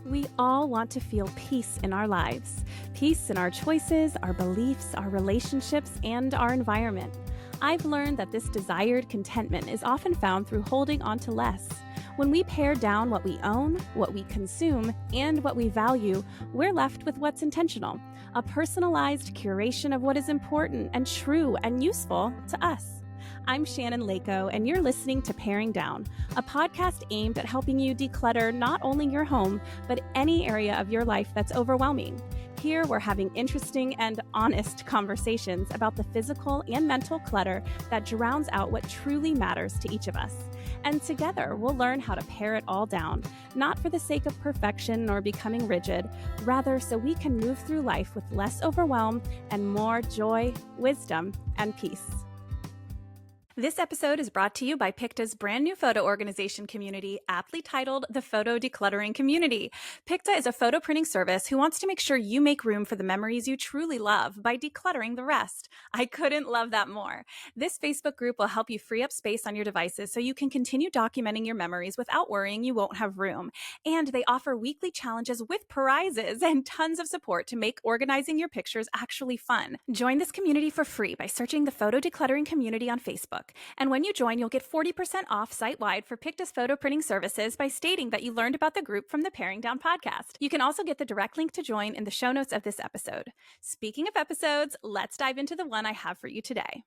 We all want to feel peace in our lives. Peace in our choices, our beliefs, our relationships, and our environment. I've learned that this desired contentment is often found through holding on to less. When we pare down what we own, what we consume, and what we value, we're left with what's intentional, a personalized curation of what is important and true and useful to us. I'm Shannon Leyko, and you're listening to Paring Down, a podcast aimed at helping you declutter not only your home, but any area of your life that's overwhelming. Here, we're having interesting and honest conversations about the physical and mental clutter that drowns out what truly matters to each of us. And together, we'll learn how to pare it all down, not for the sake of perfection or becoming rigid, rather so we can move through life with less overwhelm and more joy, wisdom, and peace. This episode is brought to you by Picta's brand new photo organization community, aptly titled the Photo Decluttering Community. Picta is a photo printing service who wants to make sure you make room for the memories you truly love by decluttering the rest. I couldn't love that more. This Facebook group will help you free up space on your devices so you can continue documenting your memories without worrying you won't have room. And they offer weekly challenges with prizes and tons of support to make organizing your pictures actually fun. Join this community for free by searching the Photo Decluttering Community on Facebook. And when you join, you'll get 40% off site-wide for Picta's photo printing services by stating that you learned about the group from the Paring Down podcast. You can also get the direct link to join in the show notes of this episode. Speaking of episodes, let's dive into the one I have for you today.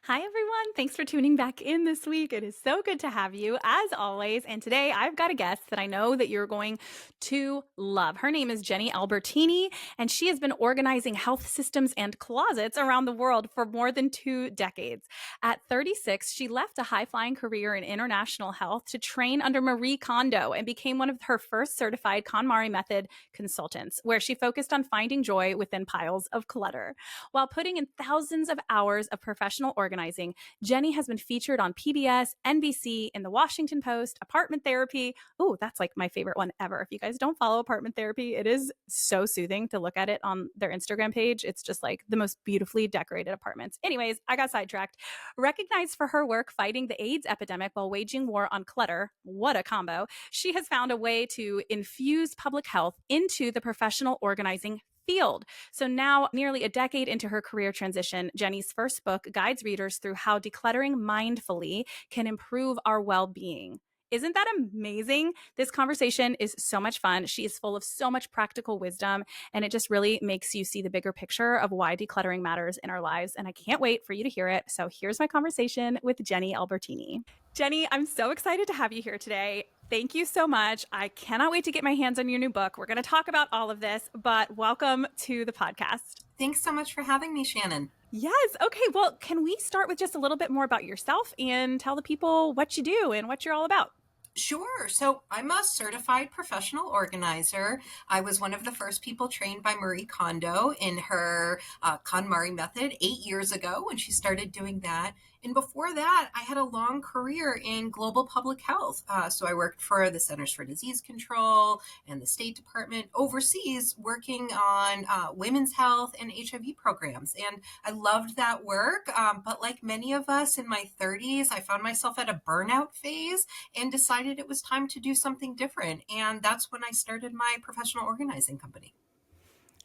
Hi, everyone. Thanks for tuning back in this week. It is so good to have you, as always. And today I've got a guest that I know that you're going to love. Her name is Jenny Albertini, and she has been organizing health systems and closets around the world for more than 2 decades. At 36, she left a high-flying career in international health to train under Marie Kondo and became one of her first certified KonMari method consultants, where she focused on finding joy within piles of clutter. While putting in thousands of hours of professional organizing, Jenny has been featured on PBS, NBC, in the Washington Post, Apartment Therapy. Oh, that's like my favorite one ever. If you guys don't follow Apartment Therapy, it is so soothing to look at it on their Instagram page. It's just like the most beautifully decorated apartments. Anyways, I got sidetracked. Recognized for her work fighting the AIDS epidemic while waging war on clutter, what a combo, she has found a way to infuse public health into the professional organizing field. So now, nearly a decade into her career transition, Jenny's first book guides readers through how decluttering mindfully can improve our well-being. Isn't that amazing? This conversation is so much fun. She is full of so much practical wisdom, and it just really makes you see the bigger picture of why decluttering matters in our lives. And I can't wait for you to hear it. So here's my conversation with Jenny Albertini. Jenny, I'm so excited to have you here today. Thank you so much. I cannot wait to get my hands on your new book. We're going to talk about all of this, but welcome to the podcast. Thanks so much for having me, Shannon. Yes. Okay. Well, can we start with just a little bit more about yourself and tell the people what you do and what you're all about? Sure. So I'm a certified professional organizer. I was one of the first people trained by Marie Kondo in her KonMari method 8 years ago when she started doing that. And before that, I had a long career in global public health. So I worked for the Centers for Disease Control and the State Department overseas, working on women's health and HIV programs. And I loved that work. But like many of us in my 30s, I found myself at a burnout phase and decided it was time to do something different. And that's when I started my professional organizing company.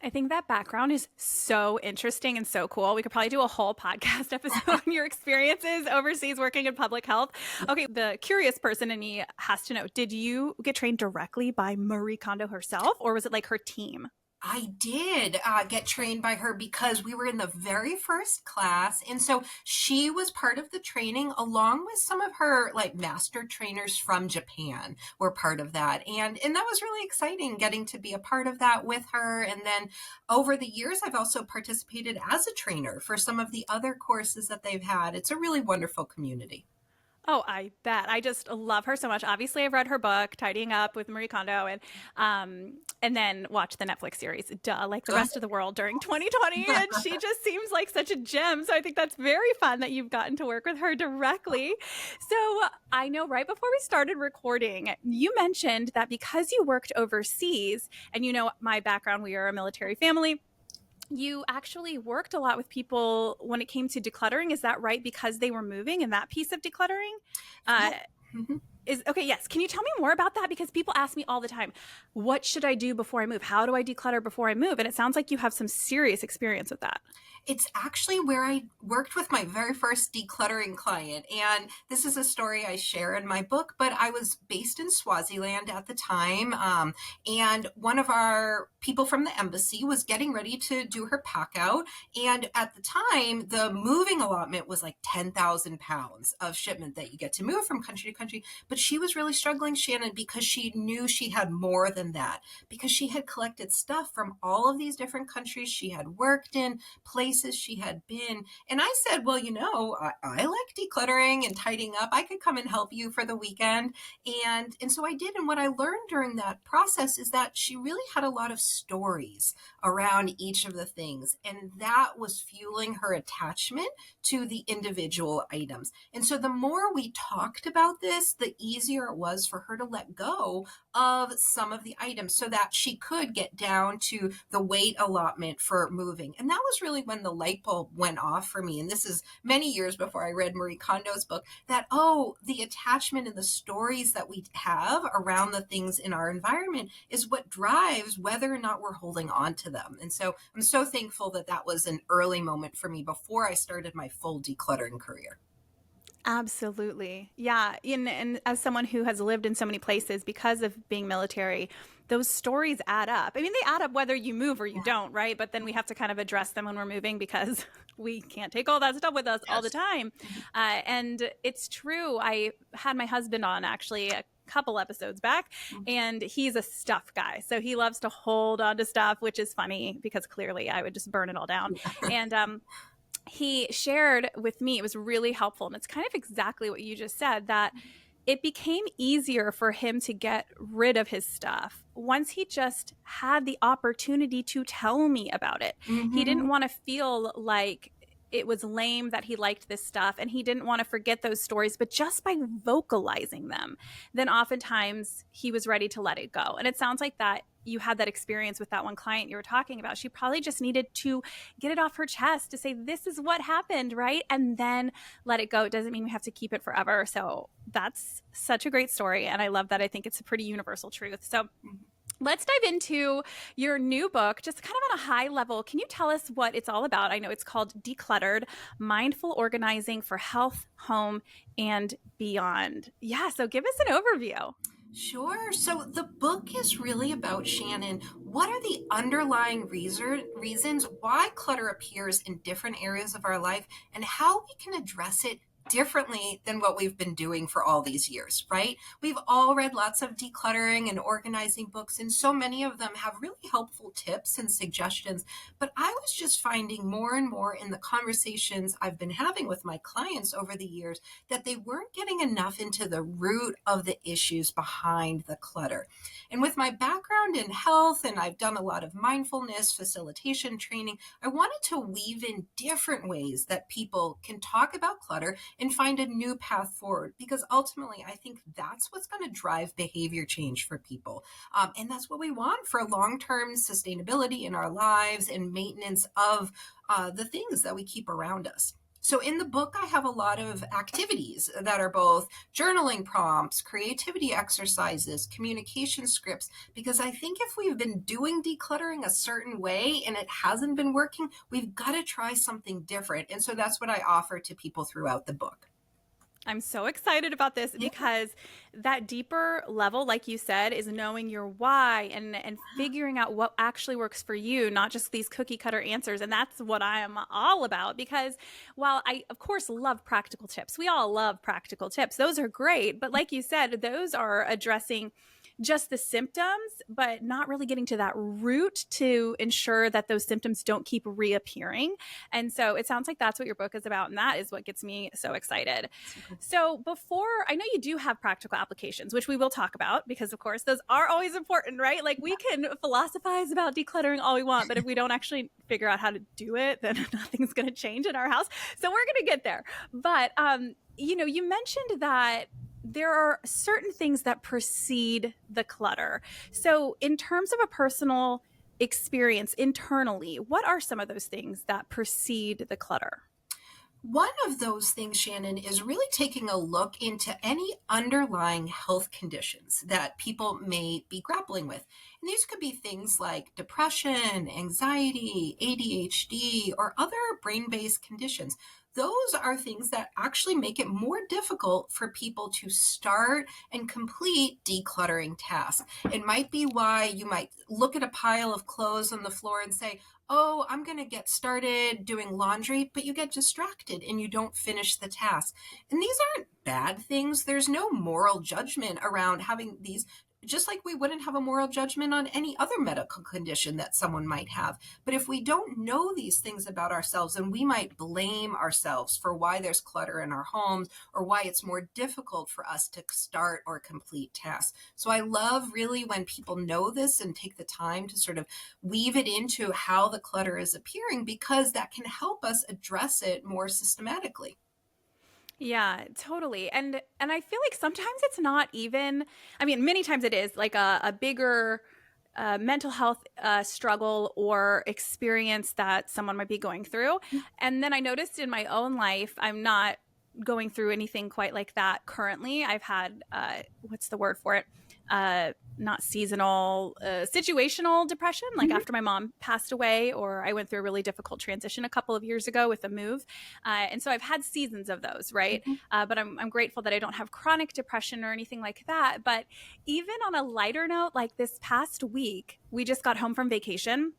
I think that background is so interesting and so cool. We could probably do a whole podcast episode on your experiences overseas working in public health. Okay, the curious person in me has to know, did you get trained directly by Marie Kondo herself, or was it like her team? I did get trained by her because we were in the very first class. And so she was part of the training along with some of her like master trainers from Japan were part of that. And that was really exciting getting to be a part of that with her. And then over the years, I've also participated as a trainer for some of the other courses that they've had. It's a really wonderful community. Oh, I bet. I just love her so much. Obviously, I've read her book, Tidying Up with Marie Kondo, and then watched the Netflix series, like the rest of the world during 2020. And she just seems like such a gem. So I think that's very fun that you've gotten to work with her directly. So I know right before we started recording, you mentioned that because you worked overseas, and you know my background, we are a military family, you actually worked a lot with people when it came to decluttering. Is that right? Because they were moving and that piece of decluttering? Mm-hmm. Is okay, yes. Can you tell me more about that? Because people ask me all the time, what should I do before I move? How do I declutter before I move? And it sounds like you have some serious experience with that. It's actually where I worked with my very first decluttering client. And this is a story I share in my book, but I was based in Swaziland at the time. And one of our people from the embassy was getting ready to do her pack out. And at the time, the moving allotment was like 10,000 pounds of shipment that you get to move from country to country. But she was really struggling, Shannon, because she knew she had more than that, because she had collected stuff from all of these different countries she had worked in, places she had been. And I said, well, I like decluttering and tidying up. I could come and help you for the weekend. And so I did. And what I learned during that process is that she really had a lot of stories around each of the things. And that was fueling her attachment to the individual items. And so the more we talked about this, the easier it was for her to let go of some of the items so that she could get down to the weight allotment for moving. And that was really when the light bulb went off for me. And this is many years before I read Marie Kondo's book, that, the attachment and the stories that we have around the things in our environment is what drives whether or not we're holding on to them. And so I'm so thankful that that was an early moment for me before I started my full decluttering career. Absolutely. Yeah. And as someone who has lived in so many places because of being military, those stories add up. I mean, they add up whether you move or you Yeah. don't, right? But then we have to kind of address them when we're moving because we can't take all that stuff with us all the Yes. time. And it's true. I had my husband on actually a couple episodes back, and he's a stuff guy. So he loves to hold on to stuff, which is funny because clearly I would just burn it all down. And he shared with me, it was really helpful. And it's kind of exactly what you just said, that it became easier for him to get rid of his stuff once he just had the opportunity to tell me about it. He didn't Mm-hmm. want to feel like it was lame that he liked this stuff, and he didn't want to forget those stories, but just by vocalizing them, then oftentimes he was ready to let it go. And it sounds like that you had that experience with that one client you were talking about. She probably just needed to get it off her chest to say, this is what happened, right? And then let it go. It doesn't mean we have to keep it forever. So that's such a great story. And I love that. I think it's a pretty universal truth. So let's dive into your new book, just kind of on a high level. Can you tell us what it's all about? I know it's called Decluttered, Mindful Organizing for Health, Home, and Beyond. Yeah, so give us an overview. Sure. So the book is really about, Shannon, what are the underlying reasons why clutter appears in different areas of our life and how we can address it differently than what we've been doing for all these years, right? We've all read lots of decluttering and organizing books, and so many of them have really helpful tips and suggestions. But I was just finding more and more in the conversations I've been having with my clients over the years that they weren't getting enough into the root of the issues behind the clutter. And with my background in health, and I've done a lot of mindfulness facilitation training, I wanted to weave in different ways that people can talk about clutter and find a new path forward, because ultimately I think that's what's going to drive behavior change for people. And that's what we want for long-term sustainability in our lives and maintenance of the things that we keep around us. So in the book, I have a lot of activities that are both journaling prompts, creativity exercises, communication scripts, because I think if we've been doing decluttering a certain way and it hasn't been working, we've got to try something different. And so that's what I offer to people throughout the book. I'm so excited about this Yeah. because that deeper level, like you said, is knowing your why and figuring out what actually works for you, not just these cookie cutter answers. And that's what I am all about, because while I, of course, love practical tips, we all love practical tips. Those are great. But like you said, those are addressing just the symptoms, but not really getting to that root to ensure that those symptoms don't keep reappearing. And so it sounds like that's what your book is about. And that is what gets me so excited. So before, I know you do have practical applications, which we will talk about because, of course, those are always important, right? Like we can philosophize about decluttering all we want, but if we don't actually figure out how to do it, then nothing's going to change in our house. So we're going to get there. But, you mentioned that there are certain things that precede the clutter. So in terms of a personal experience internally, what are some of those things that precede the clutter? One of those things, Shannon, is really taking a look into any underlying health conditions that people may be grappling with. And these could be things like depression, anxiety, ADHD, or other brain-based conditions. Those are things that actually make it more difficult for people to start and complete decluttering tasks. It might be why you might look at a pile of clothes on the floor and say, oh, I'm going to get started doing laundry, but you get distracted and you don't finish the task. And these aren't bad things. There's no moral judgment around having these, just like we wouldn't have a moral judgment on any other medical condition that someone might have. But if we don't know these things about ourselves, then we might blame ourselves for why there's clutter in our homes or why it's more difficult for us to start or complete tasks. So I love really when people know this and take the time to sort of weave it into how the clutter is appearing, because that can help us address it more systematically. Yeah, totally. And I feel like sometimes it's not even, I mean, many times it is like a bigger mental health struggle or experience that someone might be going through. And then I noticed in my own life, I'm not going through anything quite like that currently. I've had, what's the word for it? Not seasonal, situational depression, like Mhm. after my mom passed away, or I went through a really difficult transition a couple of years ago with a move. And so I've had seasons of those, right? Mhm. But I'm grateful that I don't have chronic depression or anything like that. But even on a lighter note, like this past week, we just got home from vacation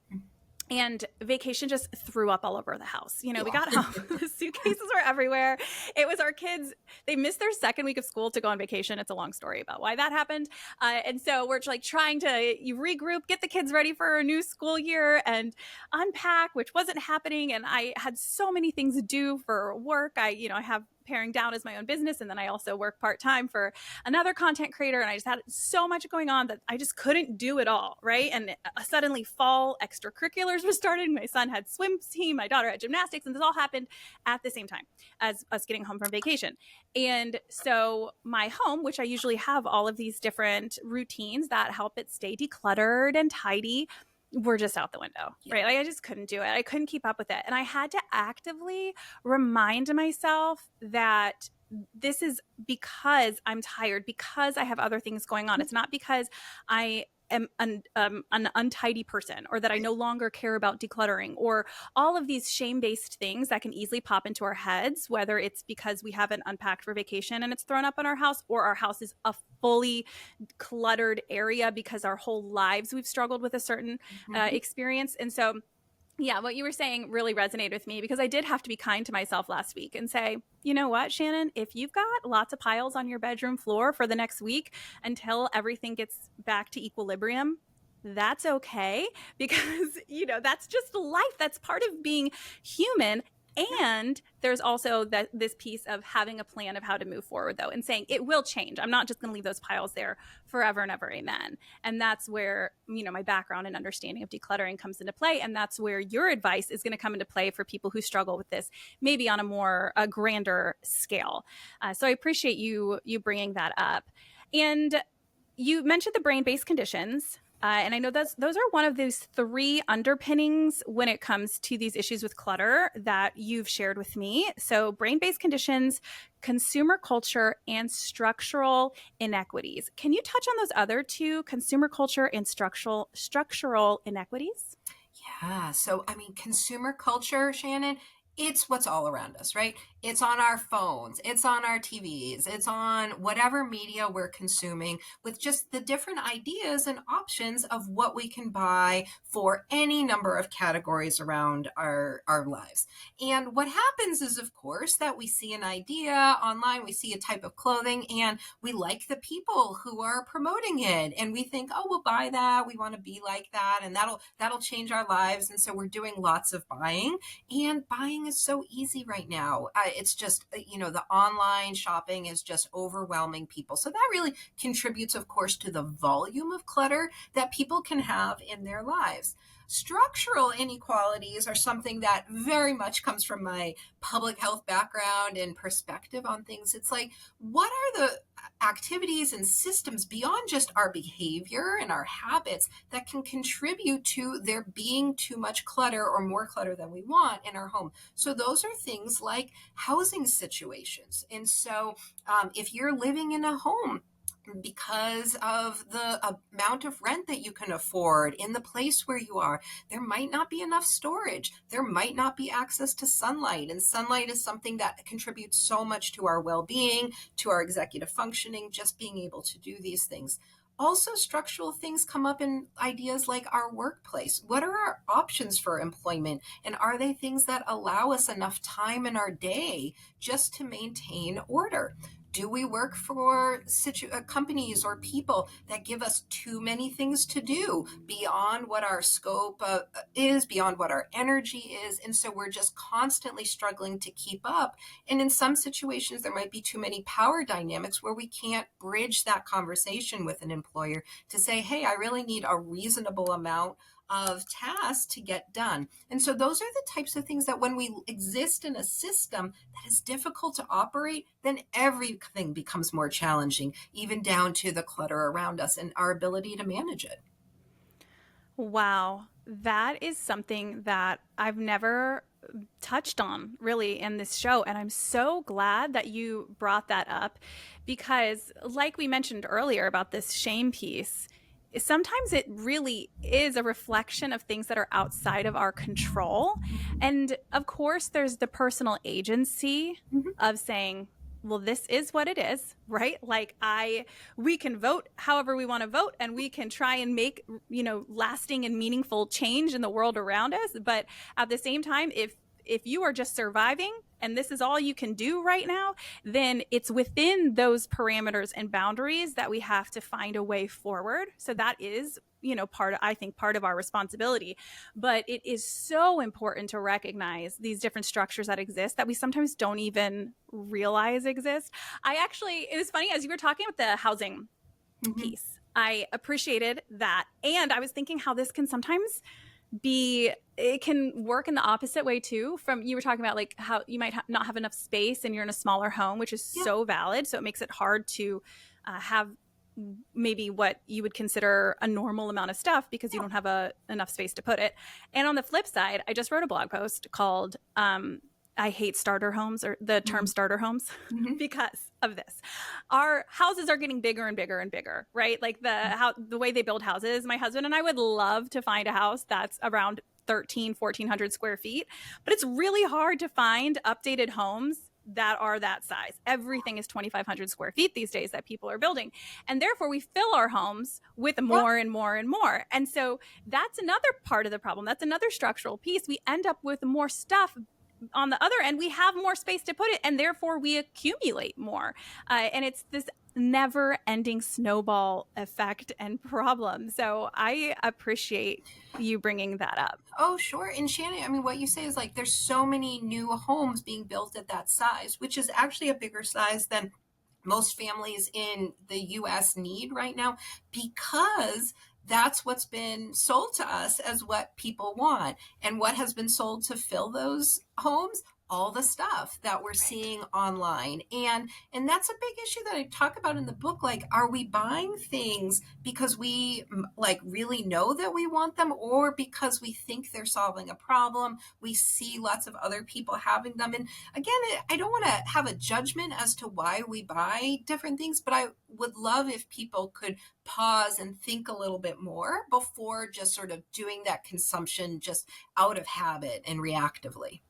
and vacation just threw up all over the house. You know, we Yeah. got home, the suitcases were everywhere. It was our kids, they missed their second week of school to go on vacation. It's a long story about why that happened. And so we're like trying to you regroup, get the kids ready for a new school year and unpack, which wasn't happening. And I had so many things to do for work. I have paring down as my own business. And then I also work part-time for another content creator. And I just had so much going on that I just couldn't do it all. Right. And suddenly fall extracurriculars were started. My son had swim team, my daughter had gymnastics, and this all happened at the same time as us getting home from vacation. And so my home, which I usually have all of these different routines that help it stay decluttered and tidy, were just out the window, Yeah. right? Like I just couldn't do it. I couldn't keep up with it. And I had to actively remind myself that this is because I'm tired, because I have other things going on. It's not because I am an untidy person or that I no longer care about decluttering or all of these shame-based things that can easily pop into our heads, whether it's because we haven't unpacked for vacation and it's thrown up in our house, or our house is a fully cluttered area because our whole lives we've struggled with a certain Mhm. experience. And so yeah, what you were saying really resonated with me because I did have to be kind to myself last week and say, you know what, Shannon, if you've got lots of piles on your bedroom floor for the next week until everything gets back to equilibrium, that's okay because, that's just life. That's part of being human. Yeah. And there's also this piece of having a plan of how to move forward, though, and saying it will change. I'm not just going to leave those piles there forever and ever. Amen. And that's where, my background and understanding of decluttering comes into play. And that's where your advice is going to come into play for people who struggle with this, maybe on a grander scale. So I appreciate you bringing that up. And you mentioned the brain-based conditions. And I know those are one of those three underpinnings when it comes to these issues with clutter that you've shared with me. So brain-based conditions, consumer culture, and structural inequities. Can you touch on those other two, consumer culture and structural inequities? Yeah. So, I mean, consumer culture, Shannon, it's what's all around us, right? It's on our phones, it's on our TVs, it's on whatever media we're consuming, with just the different ideas and options of what we can buy for any number of categories around our lives. And what happens is, of course, that we see an idea online, we see a type of clothing, and we like the people who are promoting it. And we think, oh, we'll buy that. We want to be like that. And that'll change our lives. And so we're doing lots of buying, and buying is so easy right now. It's just, the online shopping is just overwhelming people. So that really contributes, of course, to the volume of clutter that people can have in their lives. Structural inequalities are something that very much comes from my public health background and perspective on things. It's like, what are the activities and systems beyond just our behavior and our habits that can contribute to there being too much clutter or more clutter than we want in our home. So those are things like housing situations. And so if you're living in a home because of the amount of rent that you can afford in the place where you are, there might not be enough storage. There might not be access to sunlight. And sunlight is something that contributes so much to our well-being, to our executive functioning, just being able to do these things. Also, structural things come up in ideas like our workplace. What are our options for employment? And are they things that allow us enough time in our day just to maintain order? Do we work for companies or people that give us too many things to do beyond what our scope is, beyond what our energy is? And so we're just constantly struggling to keep up. And in some situations, there might be too many power dynamics where we can't bridge that conversation with an employer to say, hey, I really need a reasonable amount of tasks to get done. And so those are the types of things that when we exist in a system that is difficult to operate, then everything becomes more challenging, even down to the clutter around us and our ability to manage it. Wow, that is something that I've never touched on really in this show. And I'm so glad that you brought that up because, like we mentioned earlier about this shame piece, sometimes it really is a reflection of things that are outside of our control. And of course, there's the personal agency Mhm. of saying, well, this is what it is, right? Like we can vote however we want to vote and we can try and make, lasting and meaningful change in the world around us. But at the same time, if you are just surviving and this is all you can do right now, then it's within those parameters and boundaries that we have to find a way forward. So that is, I think part of our responsibility. But it is so important to recognize these different structures that exist that we sometimes don't even realize exist. It was funny as you were talking about the housing Mhm. piece. I appreciated that. And I was thinking how this can sometimes it can work in the opposite way too. From you were talking about like how you might not have enough space and you're in a smaller home, which is Yeah. so valid. So it makes it hard to have maybe what you would consider a normal amount of stuff because you don't have enough space to put it. And on the flip side, I just wrote a blog post called I hate starter homes, or the term Mhm. starter homes, Mhm. because of this. Our houses are getting bigger and bigger and bigger, right? Like the way they build houses. My husband and I would love to find a house that's around 1,400 square feet, but it's really hard to find updated homes that are that size. Everything is 2,500 square feet these days that people are building. And therefore, we fill our homes with Yeah. more and more and more. And so that's another part of the problem. That's another structural piece. We end up with more stuff. On the other end, we have more space to put it, and therefore we accumulate more. And it's this never ending snowball effect and problem. So I appreciate you bringing that up. Oh, sure. And Shannon, I mean, what you say is like there's so many new homes being built at that size, which is actually a bigger size than most families in the US need right now, because that's what's been sold to us as what people want. And what has been sold to fill those homes? All the stuff that we're Right. seeing online. And that's a big issue that I talk about in the book. Like, are we buying things because we like really know that we want them, or because we think they're solving a problem? We see lots of other people having them. And again, I don't want to have a judgment as to why we buy different things, but I would love if people could pause and think a little bit more before just sort of doing that consumption just out of habit and reactively.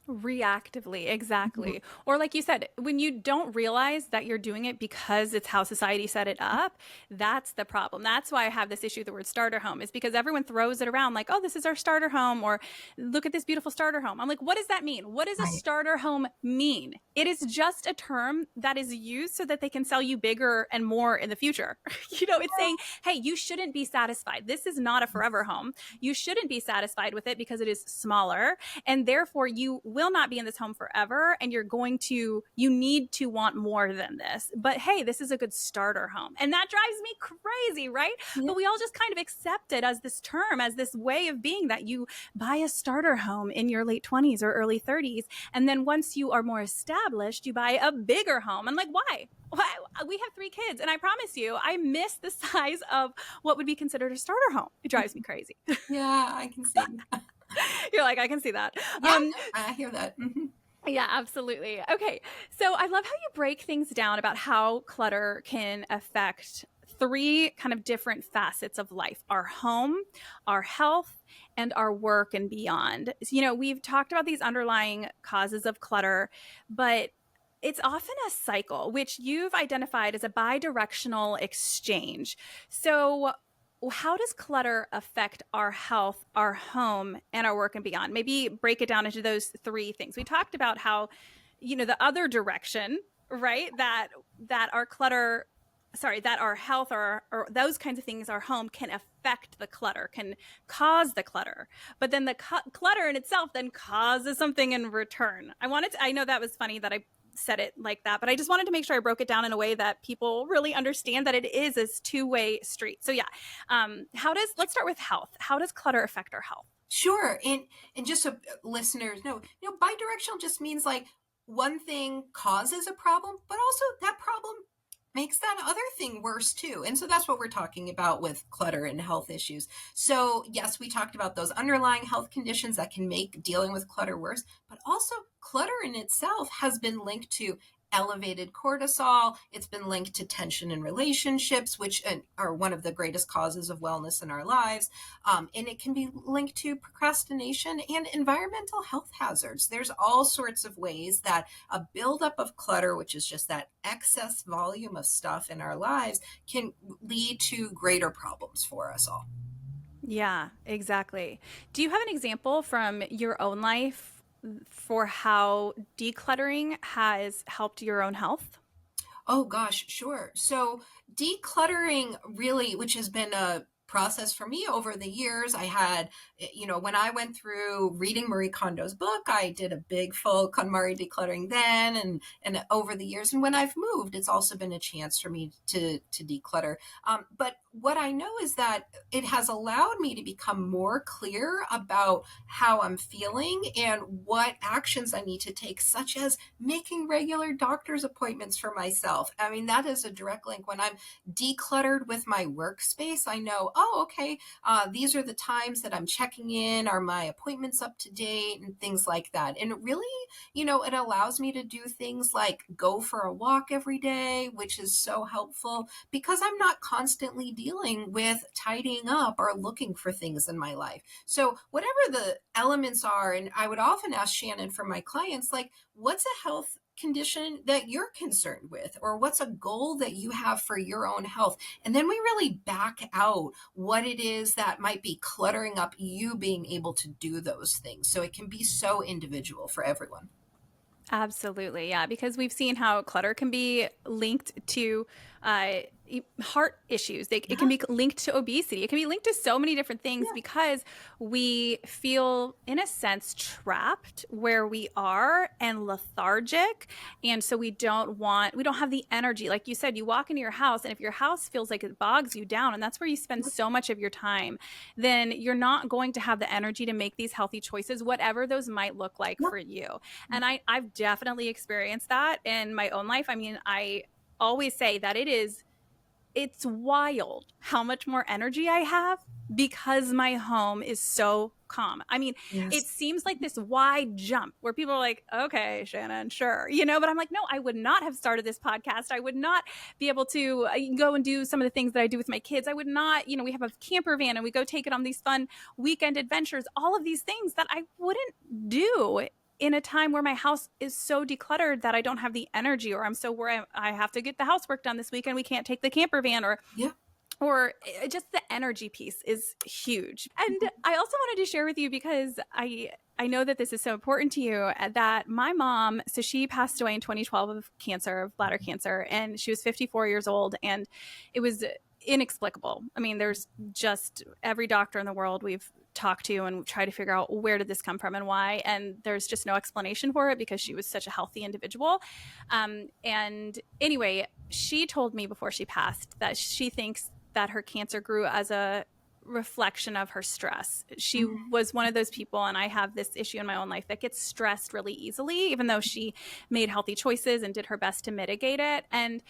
Reactively, Mhm. exactly. Or like you said, when you don't realize that you're doing it because it's how society set it up, that's the problem. That's why I have this issue with the word starter home, is because everyone throws it around like, oh, this is our starter home, or look at this beautiful starter home. I'm like, what does that mean? What does a Right. starter home mean? It is just a term that is used so that they can sell you bigger and more in the future. It's saying, hey, you shouldn't be satisfied. This is not a forever home. You shouldn't be satisfied with it because it is smaller, and therefore you will not be in this home forever, and you need to want more than this. But hey, this is a good starter home. And that drives me crazy, right? Yeah. But we all just kind of accept it as this term, as this way of being, that you buy a starter home in your late 20s or early 30s. And then once you are more established, you buy a bigger home. I'm like, why? We have 3 kids, and I promise you, I miss the size of what would be considered a starter home. It drives me crazy. Yeah, I can see. You're like, I can see that. Yeah, no, I hear that. Yeah, absolutely. Okay. So I love how you break things down about how clutter can affect 3 kind of different facets of life: our home, our health, and our work and beyond. We've talked about these underlying causes of clutter, but it's often a cycle, which you've identified as a bi-directional exchange. So how does clutter affect our health, our home, and our work and beyond? Maybe break it down into those 3 things. We talked about how, the other direction, right? That our clutter, that our health or those kinds of things, our home, can affect the clutter, can cause the clutter. But then the clutter in itself then causes something in return. I know that was funny that I said it like that, but I just wanted to make sure I broke it down in a way that people really understand that it is this 2-way street. So yeah, let's start with health. How does clutter affect our health? Sure. And just so listeners know, bidirectional just means like one thing causes a problem, but also that problem makes that other thing worse too. And so that's what we're talking about with clutter and health issues. So yes, we talked about those underlying health conditions that can make dealing with clutter worse, but also clutter in itself has been linked to elevated cortisol. It's been linked to tension in relationships, which are one of the greatest causes of wellness in our lives. And it can be linked to procrastination and environmental health hazards. There's all sorts of ways that a buildup of clutter, which is just that excess volume of stuff in our lives, can lead to greater problems for us all. Yeah, exactly. Do you have an example from your own life for how decluttering has helped your own health? Oh gosh, sure. So decluttering really, which has been a process for me over the years. I had, when I went through reading Marie Kondo's book, I did a big full KonMari decluttering then, and over the years, and when I've moved, it's also been a chance for me to declutter. But what I know is that it has allowed me to become more clear about how I'm feeling and what actions I need to take, such as making regular doctor's appointments for myself. I mean, that is a direct link. When I'm decluttered with my workspace, I know, oh, okay, these are the times that I'm checking in. Are my appointments up to date and things like that? And it really, it allows me to do things like go for a walk every day, which is so helpful because I'm not constantly dealing with tidying up or looking for things in my life. So whatever the elements are, and I would often ask Shannon for my clients, like, what's a health condition that you're concerned with, or what's a goal that you have for your own health? And then we really back out what it is that might be cluttering up you being able to do those things. So it can be so individual for everyone. Absolutely. Yeah. Because we've seen how clutter can be linked to heart issues. It can be linked to obesity. It can be linked to so many different things because we feel, in a sense, trapped where we are and lethargic. And so we don't have the energy. Like you said, you walk into your house, and if your house feels like it bogs you down, and that's where you spend so much of your time, then you're not going to have the energy to make these healthy choices, whatever those might look like for you. And I've definitely experienced that in my own life. I mean, I always say that it's wild how much more energy I have because my home is so calm. I mean, Yes. it seems like this wide jump where people are like, okay, Shannon, sure. But I'm like, no, I would not have started this podcast. I would not be able to go and do some of the things that I do with my kids. I would not, we have a camper van and we go take it on these fun weekend adventures, all of these things that I wouldn't do in a time where my house is so decluttered that I don't have the energy, or I'm so where I have to get the housework done this weekend. We can't take the camper van, or just the energy piece is huge. And I also wanted to share with you, because I know that this is so important to you, that my mom, so she passed away in 2012 of cancer, of bladder cancer, and she was 54 years old, and it was inexplicable. I mean, there's just every doctor in the world we've talk to and try to figure out where did this come from and why. And there's just no explanation for it because she was such a healthy individual. And anyway, she told me before she passed that she thinks that her cancer grew as a reflection of her stress. She was one of those people, and I have this issue in my own life, that gets stressed really easily, even though she made healthy choices and did her best to mitigate it. And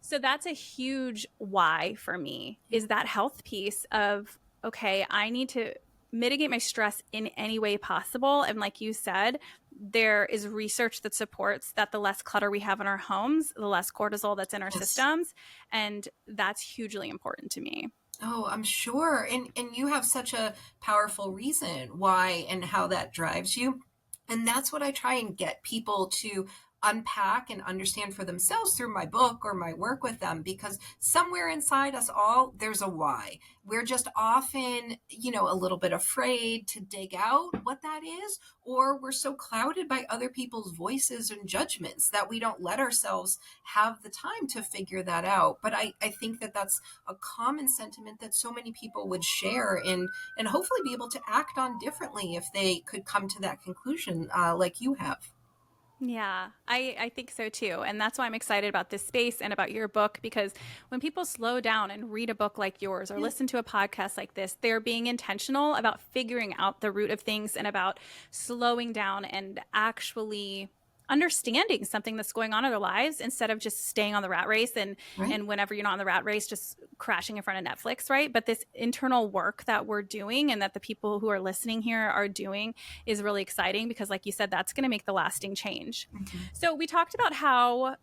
so that's a huge why for me, is that health piece of, okay, I need to mitigate my stress in any way possible. And like you said, there is research that supports that the less clutter we have in our homes, the less cortisol that's in our systems. And that's hugely important to me. Oh, I'm sure. And you have such a powerful reason why and how that drives you. And that's what I try and get people to unpack and understand for themselves through my book or my work with them, because somewhere inside us all, there's a why. We're just often, a little bit afraid to dig out what that is, or we're so clouded by other people's voices and judgments that we don't let ourselves have the time to figure that out. But I think that that's a common sentiment that so many people would share, and hopefully be able to act on differently if they could come to that conclusion like you have. Yeah, I think so too. And that's why I'm excited about this space and about your book, because when people slow down and read a book like yours or listen to a podcast like this, they're being intentional about figuring out the root of things and about slowing down and actually understanding something that's going on in their lives, instead of just staying on the rat race Right. and whenever you're not on the rat race, just crashing in front of Netflix, right? But this internal work that we're doing and that the people who are listening here are doing is really exciting, because like you said, that's going to make the lasting change. So we talked about how,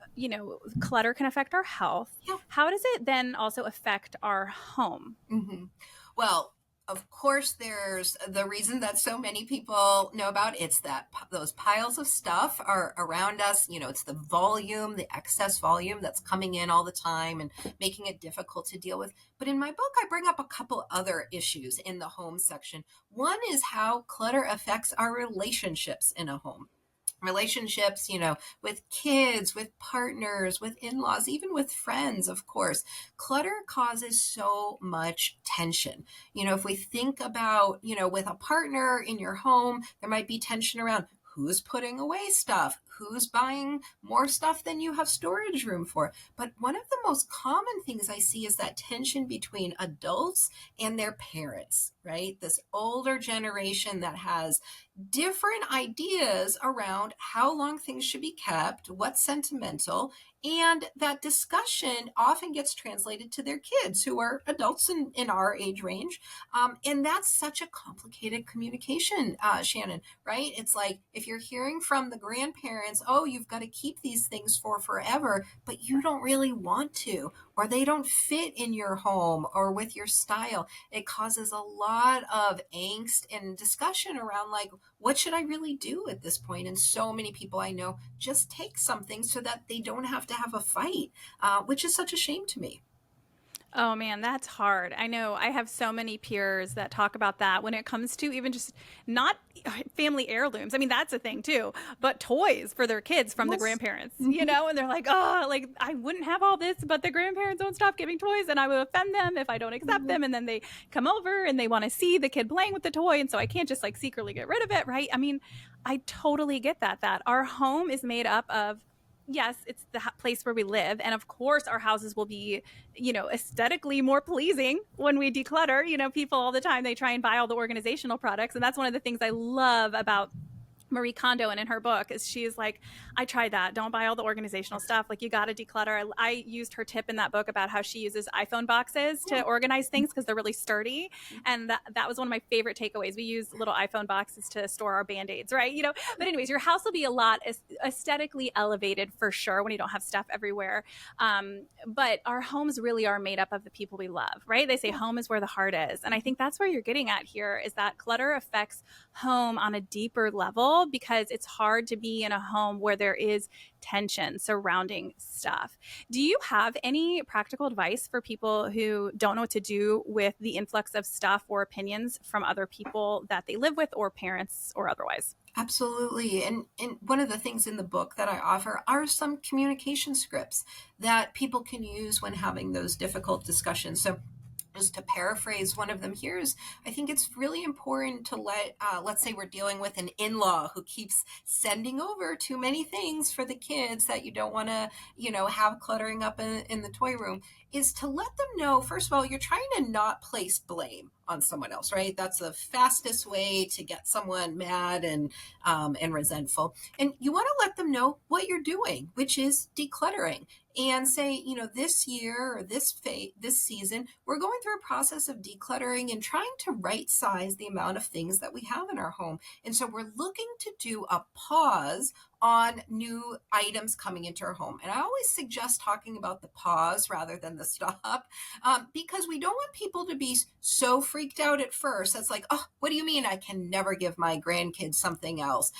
clutter can affect our health. Yeah. How does it then also affect our home? Well, of course, there's the reason that so many people know about. It's that those piles of stuff are around us. It's the volume, the excess volume that's coming in all the time and making it difficult to deal with. But in my book, I bring up a couple other issues in the home section. One is how clutter affects our relationships in a home. Relationships, with kids, with partners, with in-laws, even with friends, of course. Clutter causes so much tension. If we think about, with a partner in your home, there might be tension around who's putting away stuff, who's buying more stuff than you have storage room for. But one of the most common things I see is that tension between adults and their parents, right? This older generation that has different ideas around how long things should be kept, what's sentimental, and that discussion often gets translated to their kids who are adults in our age range. And that's such a complicated communication, Shannon, right? It's like if you're hearing from the grandparents, oh, you've got to keep these things for forever, but you don't really want to, or they don't fit in your home or with your style. It causes a lot of angst and discussion around, like, what should I really do at this point? And so many people I know just take something so that they don't have to have a fight, which is such a shame to me. Oh man, that's hard. I know I have so many peers that talk about that when it comes to even just not family heirlooms. I mean, that's a thing too, but toys for their kids from the Yes. grandparents, and they're like, oh, like I wouldn't have all this, but the grandparents don't stop giving toys and I would offend them if I don't accept them. And then they come over and they want to see the kid playing with the toy. And so I can't just like secretly get rid of it. Right. I mean, I totally get that our home is made up of, yes, it's the place where we live. And of course, our houses will be, aesthetically more pleasing when we declutter. People all the time, they try and buy all the organizational products. And that's one of the things I love about Marie Kondo, and in her book is she's like, I tried that. Don't buy all the organizational stuff. Like, you got to declutter. I used her tip in that book about how she uses iPhone boxes to organize things because they're really sturdy. And that was one of my favorite takeaways. We use little iPhone boxes to store our Band-Aids, right? But anyways, your house will be a lot aesthetically elevated for sure when you don't have stuff everywhere. But our homes really are made up of the people we love, right? They say home is where the heart is. And I think that's where you're getting at here, is that clutter affects home on a deeper level, because it's hard to be in a home where there is tension surrounding stuff. Do you have any practical advice for people who don't know what to do with the influx of stuff or opinions from other people that they live with, or parents or otherwise? Absolutely. And one of the things in the book that I offer are some communication scripts that people can use when having those difficult discussions. So Just to paraphrase one of them here is, I think it's really important to let's say we're dealing with an in-law who keeps sending over too many things for the kids that you don't want to, have cluttering up in the toy room, is to let them know, first of all, you're trying to not place blame on someone else, right? That's the fastest way to get someone mad and resentful. And you want to let them know what you're doing, which is decluttering, and say, this year or this season, we're going through a process of decluttering and trying to right size the amount of things that we have in our home. And so we're looking to do a pause on new items coming into our home. And I always suggest talking about the pause rather than the stop, because we don't want people to be so freaked out at first. That's like, oh, what do you mean I can never give my grandkids something else?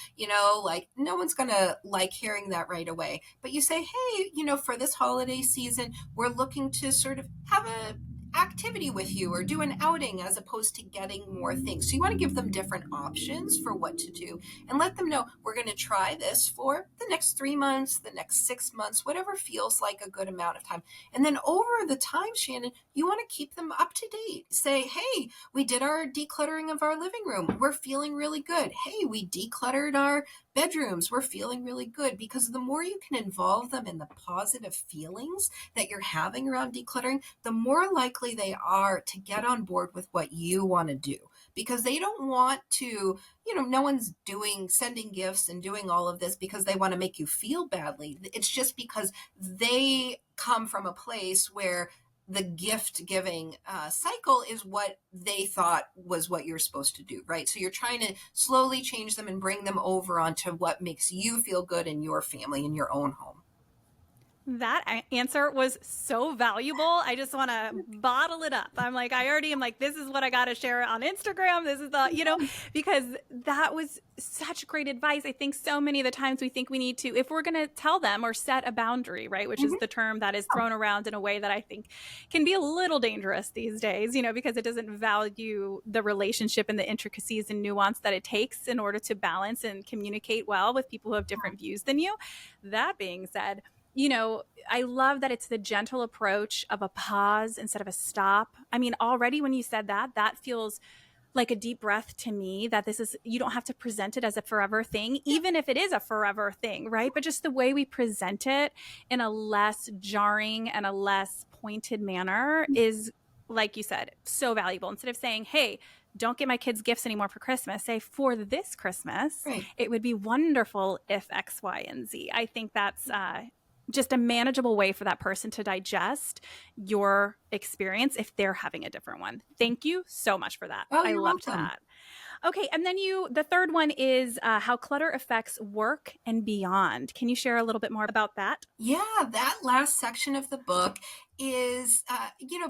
Like no one's going to like hearing that right away. But you say, hey, for this holiday season, we're looking to sort of have a activity with you or do an outing as opposed to getting more things. So you want to give them different options for what to do and let them know we're going to try this for the next 3 months, the next 6 months, whatever feels like a good amount of time. And then over the time, Shannon, you want to keep them up to date. Say, hey, we did our decluttering of our living room. We're feeling really good. Hey, we decluttered our bedrooms. We're feeling really good, because the more you can involve them in the positive feelings that you're having around decluttering, the more likely they are to get on board with what you want to do, because they don't want to, no one's sending gifts and doing all of this because they want to make you feel badly. It's just because they come from a place where the gift giving cycle is what they thought was what you're supposed to do, right? So you're trying to slowly change them and bring them over onto what makes you feel good in your family, in your own home. That answer was so valuable. I just want to bottle it up. I'm like, I already am like, this is what I got to share on Instagram. This is because that was such great advice. I think so many of the times we think we need to, if we're going to tell them or set a boundary, right, which is the term that is thrown around in a way that I think can be a little dangerous these days, because it doesn't value the relationship and the intricacies and nuance that it takes in order to balance and communicate well with people who have different views than you. That being said, I love that it's the gentle approach of a pause instead of a stop. I mean, already when you said that feels like a deep breath to me, that you don't have to present it as a forever thing, even if it is a forever thing, right? But just the way we present it in a less jarring and a less pointed manner is, like you said, so valuable. Instead of saying, hey, don't get my kids gifts anymore for Christmas, say, for this Christmas, Right. It would be wonderful if X, Y, and Z. I think that's just a manageable way for that person to digest your experience if they're having a different one. Thank you so much for that. Oh, I you're loved welcome. that. Okay, and then the third one is how clutter affects work and beyond. Can you share a little bit more about that? Yeah, that last section of the book is,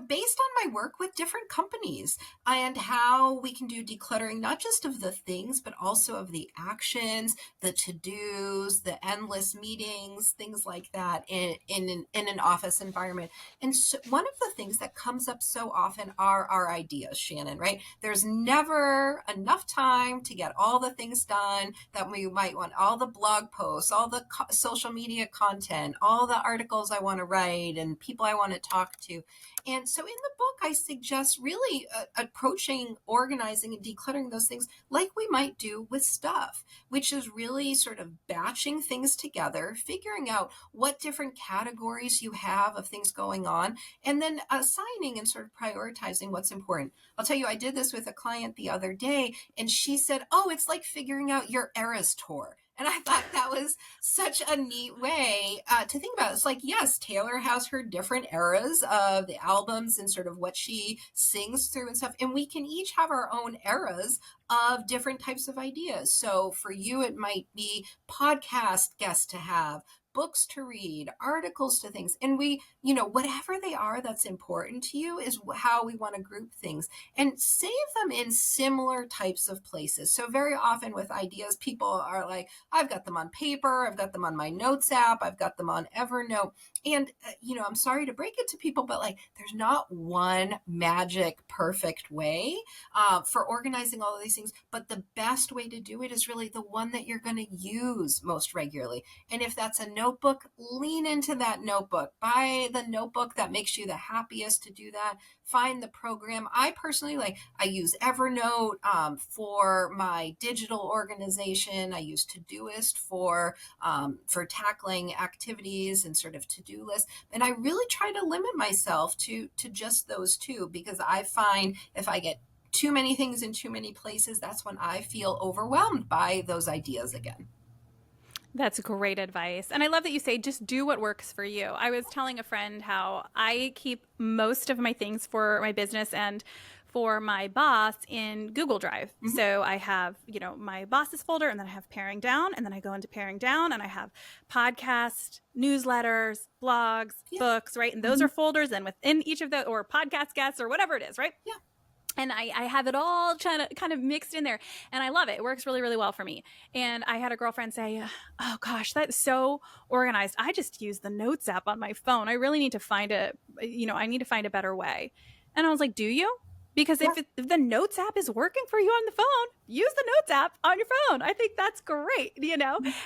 based on my work with different companies and how we can do decluttering, not just of the things, but also of the actions, the to-dos, the endless meetings, things like that in an office environment. And so one of the things that comes up so often are our ideas, Shannon, right? There's never enough time to get all the things done that we might want, all the blog posts, all the social media content, all the articles I want to write and people I want to talk to. And so in the book, I suggest really approaching, organizing, and decluttering those things like we might do with stuff, which is really sort of batching things together, figuring out what different categories you have of things going on, and then assigning and sort of prioritizing what's important. I'll tell you, I did this with a client the other day, and she said, oh, it's like figuring out your Eras tour. And I thought that was such a neat way to think about it. It's like, yes, Taylor has her different eras of the albums and sort of what she sings through and stuff. And we can each have our own eras of different types of ideas. So for you, it might be podcast guests to have, books to read, articles to things. And we, whatever they are that's important to you is how we want to group things and save them in similar types of places. So very often with ideas, people are like, I've got them on paper, I've got them on my notes app, I've got them on Evernote. And, I'm sorry to break it to people, but like, there's not one magic, perfect way for organizing all of these things. But the best way to do it is really the one that you're going to use most regularly. And if that's a note notebook, lean into that notebook. Buy the notebook that makes you the happiest to do that. Find the program. I personally I use Evernote for my digital organization. I use Todoist for tackling activities and sort of to-do lists. And I really try to limit myself to just those two, because I find if I get too many things in too many places, that's when I feel overwhelmed by those ideas again. That's great advice. And I love that you say just do what works for you. I was telling a friend how I keep most of my things for my business and for my boss in Google Drive. Mm-hmm. So I have, my boss's folder, and then I have paring down, and then I go into paring down, and I have podcast, newsletters, blogs, books, right? And those are folders, and within each of those, or podcast guests, or whatever it is, right? Yeah. And I have it all kind of mixed in there. And I love it. It works really, really well for me. And I had a girlfriend say, oh gosh, that's so organized. I just use the notes app on my phone. I really need to find I need to find a better way. And I was like, do you? Because if the notes app is working for you on the phone, use the notes app on your phone. I think that's great,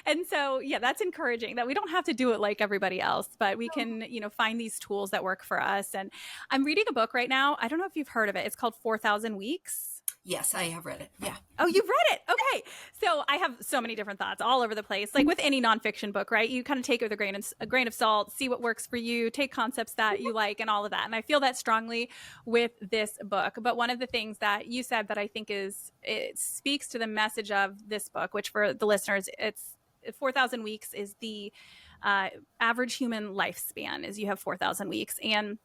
And so, yeah, that's encouraging that we don't have to do it like everybody else, but we can, find these tools that work for us. And I'm reading a book right now. I don't know if you've heard of it. It's called 4,000 Weeks. Yes, I have read it. Yeah. Oh, you've read it. Okay. So I have so many different thoughts all over the place. Like with any nonfiction book, right? You kind of take it with a grain of salt, see what works for you, take concepts that you like and all of that. And I feel that strongly with this book. But one of the things that you said that I think it speaks to the message of this book, which for the listeners, it's 4,000 weeks is the average human lifespan, is you have 4,000 weeks. And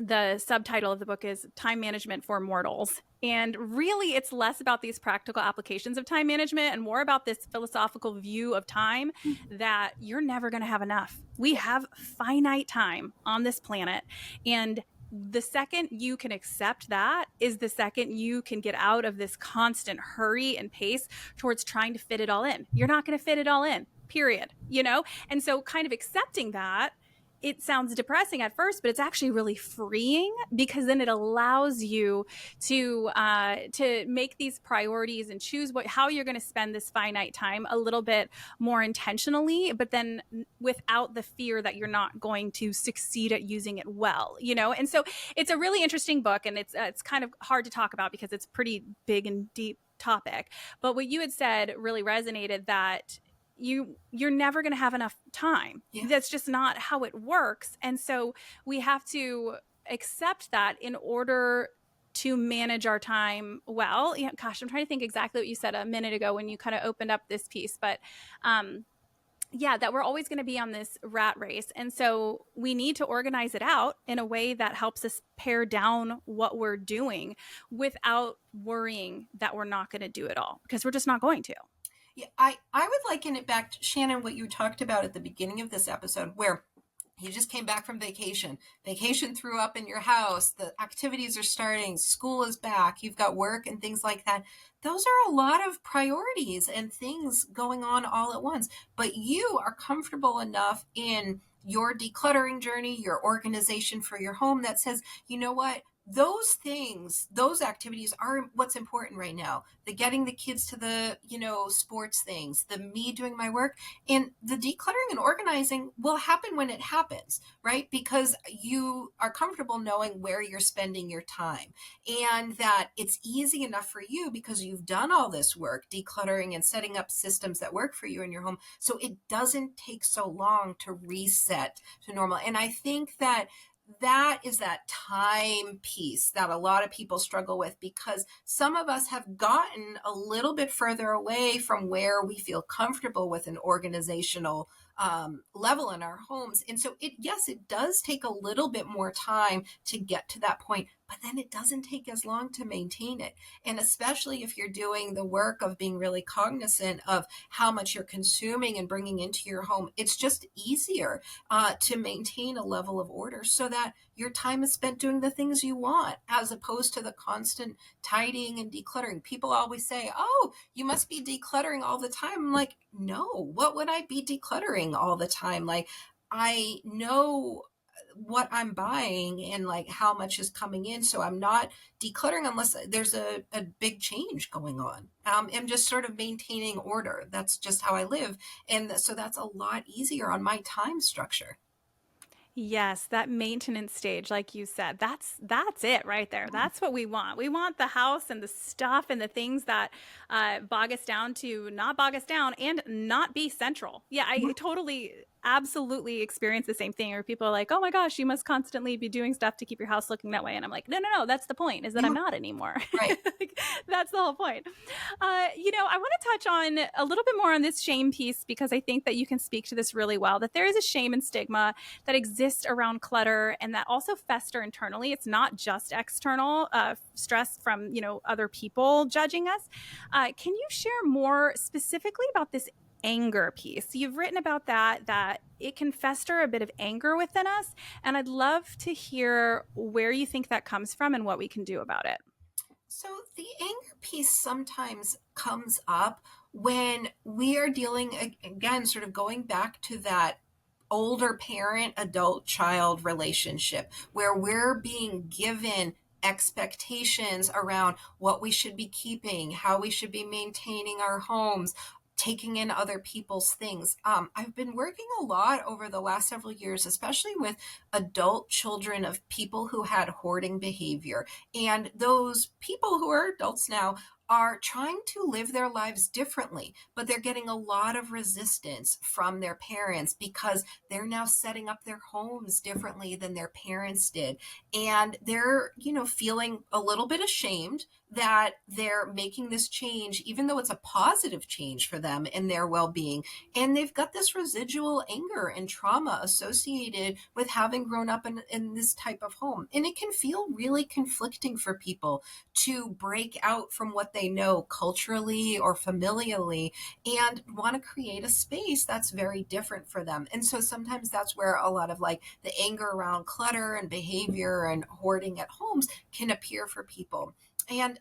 the subtitle of the book is Time Management for Mortals. And really, it's less about these practical applications of time management and more about this philosophical view of time that you're never going to have enough. We have finite time on this planet. And the second you can accept that is the second you can get out of this constant hurry and pace towards trying to fit it all in. You're not going to fit it all in, period. And so kind of accepting that, it sounds depressing at first, but it's actually really freeing, because then it allows you to make these priorities and choose how you're going to spend this finite time a little bit more intentionally, but then without the fear that you're not going to succeed at using it well, And so it's a really interesting book, and it's kind of hard to talk about because it's pretty big and deep topic. But what you had said really resonated, that you're never going to have enough time. Yeah. That's just not how it works. And so we have to accept that in order to manage our time well. Yeah, gosh, I'm trying to think exactly what you said a minute ago when you kind of opened up this piece, but that we're always going to be on this rat race. And so we need to organize it out in a way that helps us pare down what we're doing without worrying that we're not going to do it all, because we're just not going to. Yeah, I would liken it back to, Shannon, what you talked about at the beginning of this episode, where you just came back from vacation. Vacation threw up in your house. The activities are starting. School is back. You've got work and things like that. Those are a lot of priorities and things going on all at once. But you are comfortable enough in your decluttering journey, your organization for your home, that says, you know what? Those things, those activities are what's important right now. The getting the kids to the, sports things, the me doing my work, and the decluttering and organizing will happen when it happens, right? Because you are comfortable knowing where you're spending your time, and that it's easy enough for you because you've done all this work, decluttering and setting up systems that work for you in your home. So it doesn't take so long to reset to normal. And I think that is that time piece that a lot of people struggle with, because some of us have gotten a little bit further away from where we feel comfortable with an organizational level in our homes. And so it does take a little bit more time to get to that point, but then it doesn't take as long to maintain it. And especially if you're doing the work of being really cognizant of how much you're consuming and bringing into your home, it's just easier to maintain a level of order so that your time is spent doing the things you want, as opposed to the constant tidying and decluttering. People always say, oh, you must be decluttering all the time. I'm like, no, what would I be decluttering all the time? Like, I know what I'm buying and like how much is coming in. So I'm not decluttering unless there's a big change going on. I'm just sort of maintaining order. That's just how I live. And so that's a lot easier on my time structure. Yes, that maintenance stage, like you said, that's it right there. That's what we want. We want the house and the stuff and the things that bog us down to not bog us down and not be central. Yeah, I totally, absolutely experience the same thing. Where people are like, "Oh my gosh, you must constantly be doing stuff to keep your house looking that way," and I'm like, "No, no, no. That's the point. Is that I'm Yeah, not anymore. right. Like, that's the whole point." I want to touch on a little bit more on this shame piece because I think that you can speak to this really well. That there is a shame and stigma that exist around clutter and that also fester internally. It's not just external stress from other people judging us. Can you share more specifically about this anger piece? You've written about that it can fester a bit of anger within us, and I'd love to hear where you think that comes from and what we can do about it. So the anger piece sometimes comes up when we are dealing, again, sort of going back to that older parent adult child relationship where we're being given expectations around what we should be keeping, how we should be maintaining our homes, taking in other people's things. I've been working a lot over the last several years, especially with adult children of people who had hoarding behavior. And those people who are adults now are trying to live their lives differently, but they're getting a lot of resistance from their parents because they're now setting up their homes differently than their parents did. And they're, feeling a little bit ashamed that they're making this change, even though it's a positive change for them and their well being. And they've got this residual anger and trauma associated with having grown up in this type of home. And it can feel really conflicting for people to break out from what they know culturally or familially and want to create a space that's very different for them. And so sometimes that's where a lot of like the anger around clutter and behavior and hoarding at homes can appear for people. And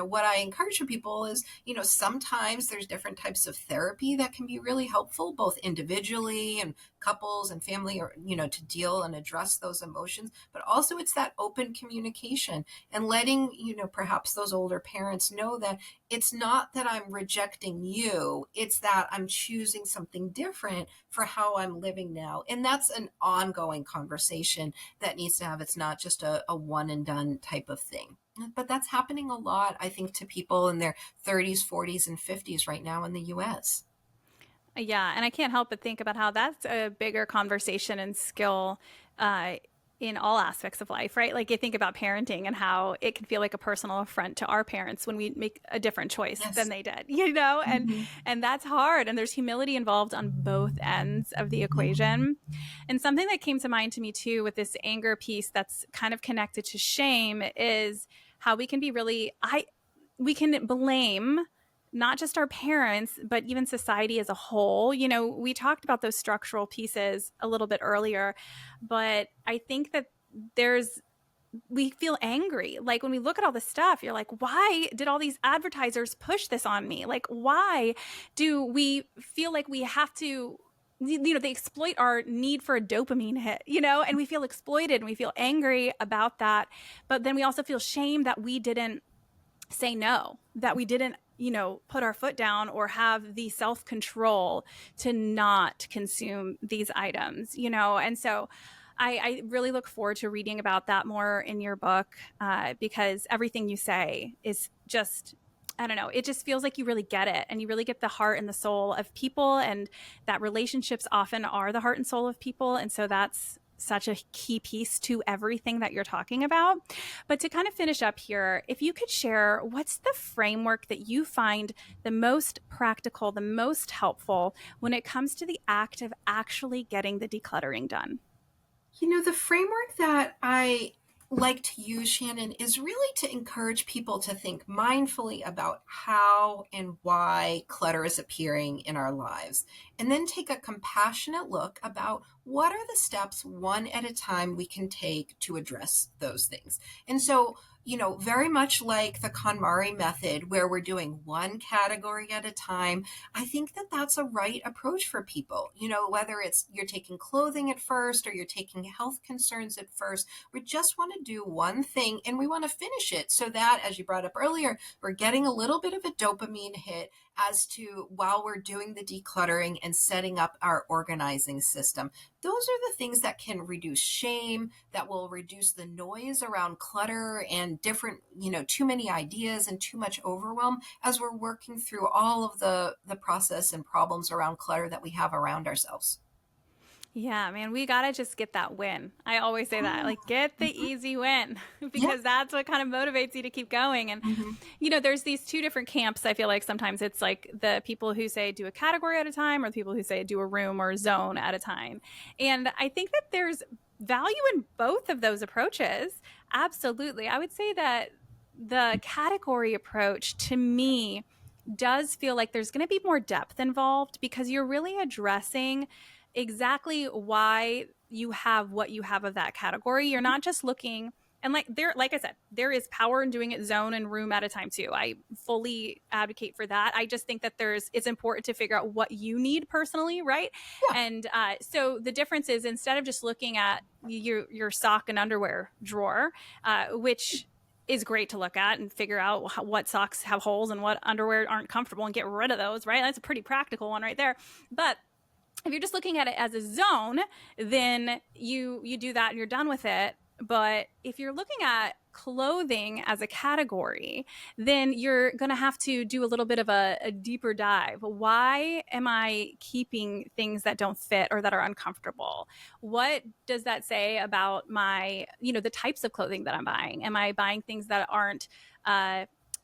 what I encourage for people is, sometimes there's different types of therapy that can be really helpful, both individually and couples and family, or to deal and address those emotions. But also it's that open communication and letting perhaps those older parents know that it's not that I'm rejecting you, it's that I'm choosing something different for how I'm living now. And that's an ongoing conversation that needs to have. It's not just a one and done type of thing. But that's happening a lot, I think, to people in their 30s, 40s, and 50s right now in the US. Yeah, and I can't help but think about how that's a bigger conversation and skill uh, in all aspects of life, right? Like you think about parenting and how it can feel like a personal affront to our parents when we make a different choice than Yes. they did, you know, and Mhm. and that's hard. And there's humility involved on both ends of the equation. And something that came to mind to me too with this anger piece that's kind of connected to shame is how we can be really I we can blame not just our parents, but even society as a whole. We talked about those structural pieces a little bit earlier, but I think that there's we feel angry. Like when we look at all this stuff, you're like, why did all these advertisers push this on me? Like, why do we feel like we have to? They exploit our need for a dopamine hit, and we feel exploited and we feel angry about that. But then we also feel shame that we didn't say no, that we didn't, put our foot down or have the self control to not consume these items, And so I really look forward to reading about that more in your book because everything you say is just. I don't know. It just feels like you really get it and you really get the heart and the soul of people, and that relationships often are the heart and soul of people. And so that's such a key piece to everything that you're talking about. But to kind of finish up here, if you could share what's the framework that you find the most practical, the most helpful when it comes to the act of actually getting the decluttering done? The framework that I like to use, Shannon, is really to encourage people to think mindfully about how and why clutter is appearing in our lives, and then take a compassionate look about what are the steps one at a time we can take to address those things. And so, very much like the KonMari method, where we're doing one category at a time. I think that that's a right approach for people. Whether it's you're taking clothing at first or you're taking health concerns at first, we just want to do one thing and we want to finish it so that, as you brought up earlier, we're getting a little bit of a dopamine hit as to while we're doing the decluttering and setting up our organizing system. Those are the things that can reduce shame, that will reduce the noise around clutter and different, too many ideas and too much overwhelm as we're working through all of the process and problems around clutter that we have around ourselves. Yeah, man, we gotta just get that win. I always say that, like, get the Mhm. easy win Yeah. because that's what kind of motivates you to keep going. And, Mhm. there's these two different camps. I feel like sometimes it's like the people who say do a category at a time or the people who say do a room or zone at a time. And I think that there's value in both of those approaches. Absolutely. I would say that the category approach to me does feel like there's going to be more depth involved because you're really addressing exactly why you have what you have of that category. You're not just looking, and like I said, there is power in doing it zone and room at a time too. I fully advocate for that. I just think that it's important to figure out what you need personally, right? Yeah. And so the difference is instead of just looking at your sock and underwear drawer, which is great to look at and figure out what socks have holes and what underwear aren't comfortable and get rid of those, right? That's a pretty practical one right there. But if you're just looking at it as a zone, then you do that and you're done with it. But if you're looking at clothing as a category, then you're going to have to do a little bit of a deeper dive. Why am I keeping things that don't fit or that are uncomfortable? What does that say about the types of clothing that I'm buying? Am I buying things that aren't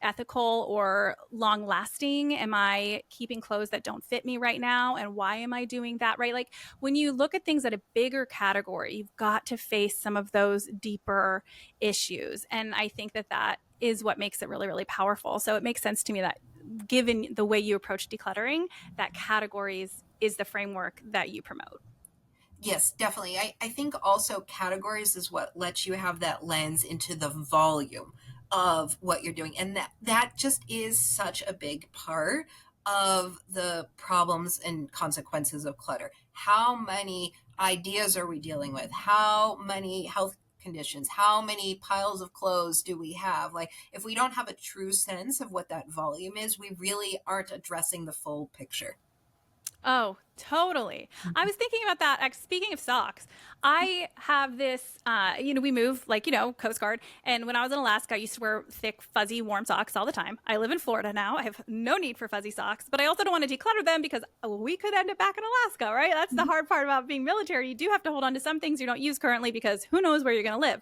ethical or long lasting? Am I keeping clothes that don't fit me right now? And why am I doing that? Right? Like when you look at things at a bigger category, you've got to face some of those deeper issues. And I think that is what makes it really, really powerful. So it makes sense to me that given the way you approach decluttering, that categories is the framework that you promote. Yes, definitely. I think also categories is what lets you have that lens into the volume of what you're doing. And that just is such a big part of the problems and consequences of clutter. How many ideas are we dealing with? How many health conditions? How many piles of clothes do we have? Like, if we don't have a true sense of what that volume is, we really aren't addressing the full picture. Oh, totally. I was thinking about that. Speaking of socks, I have this, we move like, Coast Guard. And when I was in Alaska, I used to wear thick, fuzzy, warm socks all the time. I live in Florida now. I have no need for fuzzy socks, but I also don't want to declutter them because we could end up back in Alaska, right? That's the hard part about being military. You do have to hold on to some things you don't use currently because who knows where you're going to live.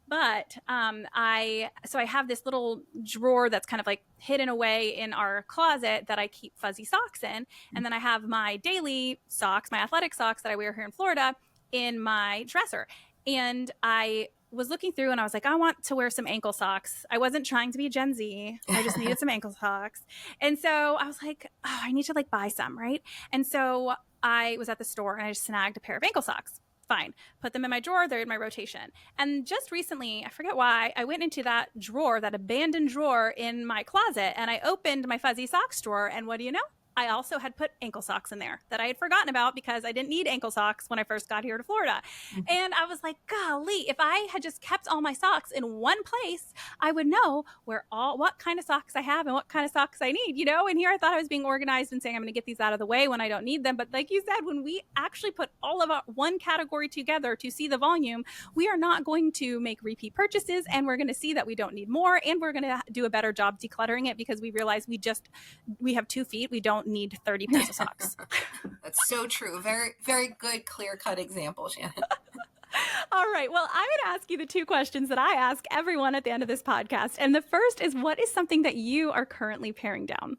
But I have this little drawer that's kind of like hidden away in our closet that I keep fuzzy socks in, and then I have my daily socks, my athletic socks that I wear here in Florida, in my dresser. And I was looking through and I was like, I want to wear some ankle socks. I wasn't trying to be Gen Z. I just needed some ankle socks. And so I was like, oh, I need to like buy some, right? And so I was at the store and I just snagged a pair of ankle socks. Fine. Put them in my drawer. They're in my rotation. And just recently, I forget why, I went into that drawer, that abandoned drawer in my closet, and I opened my fuzzy socks drawer. And what do you know? I also had put ankle socks in there that I had forgotten about because I didn't need ankle socks when I first got here to Florida. And I was like, golly, if I had just kept all my socks in one place, I would know what kind of socks I have and what kind of socks I need, And here I thought I was being organized and saying I'm going to get these out of the way when I don't need them. But like you said, when we actually put all of our one category together to see the volume, we are not going to make repeat purchases, and we're going to see that we don't need more, and we're going to do a better job decluttering it because we realize we have 2 feet. We don't need 30 pairs of socks. That's so true. Very, very good, clear-cut example, Shannon. All right. Well, I'm going to ask you the 2 questions that I ask everyone at the end of this podcast. And the first is, what is something that you are currently paring down?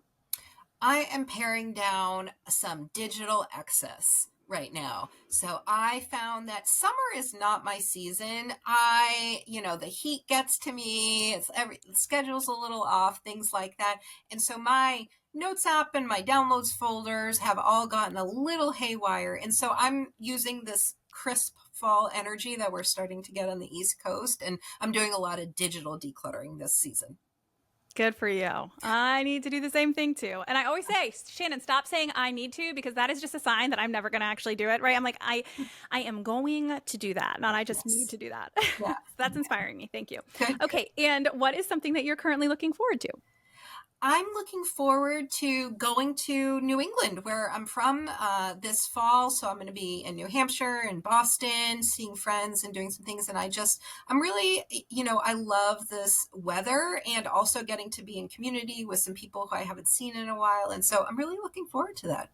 I am paring down some digital excess right now. So I found that summer is not my season. The heat gets to me. The schedule's a little off, things like that. And so my notes app and my downloads folders have all gotten a little haywire. And so I'm using this crisp fall energy that we're starting to get on the East Coast. And I'm doing a lot of digital decluttering this season. Good for you. I need to do the same thing too. And I always say, Shannon, stop saying I need to, because that is just a sign that I'm never going to actually do it, right? I'm like, I am going to do that, not I just need to do that. Yeah. That's inspiring me. Thank you. Good. Okay. And what is something that you're currently looking forward to? I'm looking forward to going to New England, where I'm from this fall. So I'm going to be in New Hampshire and Boston, seeing friends and doing some things. And I'm really, I love this weather and also getting to be in community with some people who I haven't seen in a while. And so I'm really looking forward to that.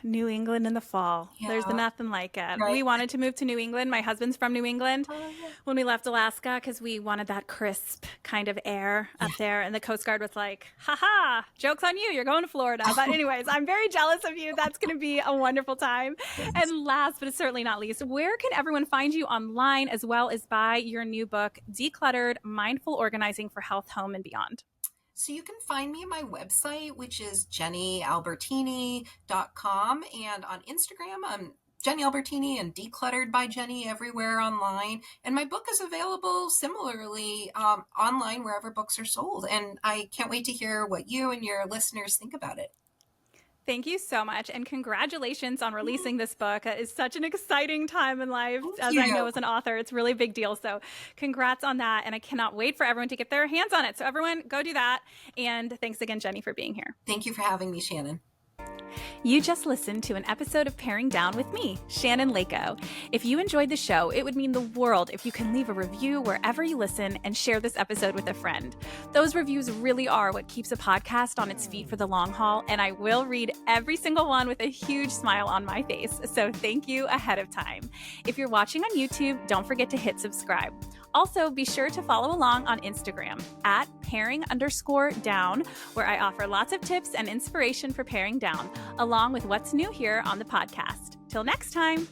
New England in the fall. Yeah. There's nothing like it. Right. We wanted to move to New England. My husband's from New England. Oh, yeah. When we left Alaska, because we wanted that crisp kind of air up there. And the Coast Guard was like, haha, joke's on you. You're going to Florida. But anyways, I'm very jealous of you. That's going to be a wonderful time. And last, but certainly not least, where can everyone find you online, as well as buy your new book, Decluttered: Mindful Organizing for Health, Home, and Beyond? So you can find me on my website, which is jennyalbertini.com. And on Instagram, I'm Jenny Albertini and Decluttered by Jenny everywhere online. And my book is available similarly online wherever books are sold. And I can't wait to hear what you and your listeners think about it. Thank you so much. And congratulations on releasing this book. It is such an exciting time in life. As I know, as an author, it's really a big deal. So congrats on that. And I cannot wait for everyone to get their hands on it. So everyone go do that. And thanks again, Jenny, for being here. Thank you for having me, Shannon. You just listened to an episode of Paring Down with me, Shannon Leyko. If you enjoyed the show, it would mean the world if you can leave a review wherever you listen and share this episode with a friend. Those reviews really are what keeps a podcast on its feet for the long haul, and I will read every single one with a huge smile on my face. So thank you ahead of time. If you're watching on YouTube, don't forget to hit subscribe. Also, be sure to follow along on Instagram at paring_down, where I offer lots of tips and inspiration for paring down, along with what's new here on the podcast. Till next time.